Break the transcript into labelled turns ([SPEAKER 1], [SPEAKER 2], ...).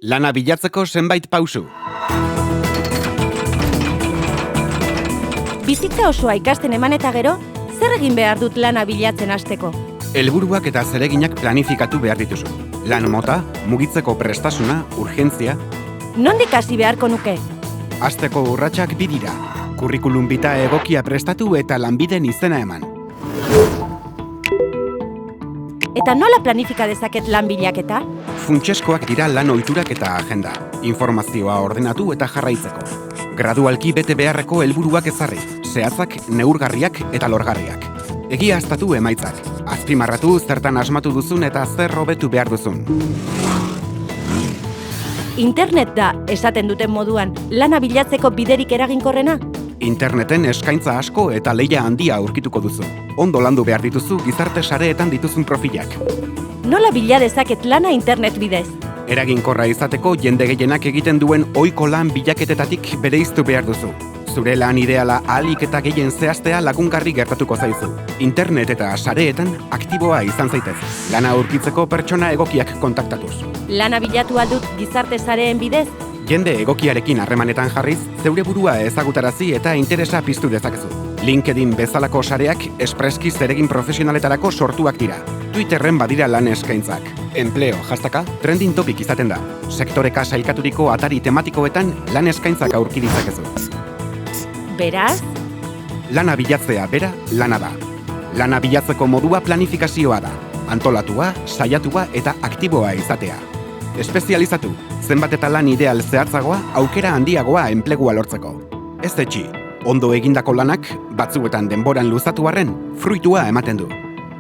[SPEAKER 1] Lana bilatzeko zenbait pausu.
[SPEAKER 2] Bizitza osoa ikasten eman eta gero, zer egin behar dut lana bilatzen hasteko?
[SPEAKER 1] Helburuak eta zereginak planifikatu behar dituzu. Lan mota, mugitzeko prestasuna, urgentzia.
[SPEAKER 2] Nondik hasi beharko nuke?
[SPEAKER 1] Hasteko urratsak bi dira. Kurrikulum bita egokia prestatu eta lanbiden izena eman.
[SPEAKER 2] Eta nola planifika dezaket lan bilaketa?
[SPEAKER 1] Funtsezkoak dira lan ohiturak eta agenda. Informazioa ordenatu eta jarraitzeko. Gradualki bete beharreko helburuak ezarri. Zehatzak, neurgarriak eta lorgarriak. Egiaztatu emaitzak. Azpimarratu zertan asmatu duzun eta zer hobetu behar duzun.
[SPEAKER 2] Internet da, esaten duten moduan, lana bilatzeko biderik eraginkorrena?
[SPEAKER 1] Interneten eskaintza asko eta lehia handia aurkituko duzu. Ondo landu behar dituzu gizarte sareetan dituzun profilak.
[SPEAKER 2] Nola bila dezaket lana internet bidez?
[SPEAKER 1] Eraginkorra izateko jende gehienak egiten duen ohiko lan bilaketetatik bereiztu behar duzu. Zure lan ideala ahalik eta gehien zehaztea lagungarri gertatuko zaizu. Internet eta sareetan aktiboa izan zaitez. Lana aurkitzeko pertsona egokiak kontaktatuz.
[SPEAKER 2] Lana bilatu aldut gizarte sareen bidez?
[SPEAKER 1] Jende egokiarekin harremanetan jarriz, zeure burua ezagutarazi eta interesa piztu dezakezu. LinkedIn bezalako sareak espreski zeregin profesionaletarako sortuak dira. Twitterren badira lan eskaintzak. Empleo hastaka trending topic izaten da. Sektoreka sailkaturiko atari tematikoetan lan eskaintzak aurki ditzakezu.
[SPEAKER 2] Beraz?
[SPEAKER 1] Lana bilatzea bera lana da. Lana bilatzeko modua planifikazioa da. Antolatua, saiatua eta aktiboa izatea. Espezializatu, zenbat eta lan ideal zehatzagoa, aukera handiagoa enplegua lortzeko. Ez etxi, ondo egindako lanak, batzuetan denboran luzatu arren, fruitua ematen du.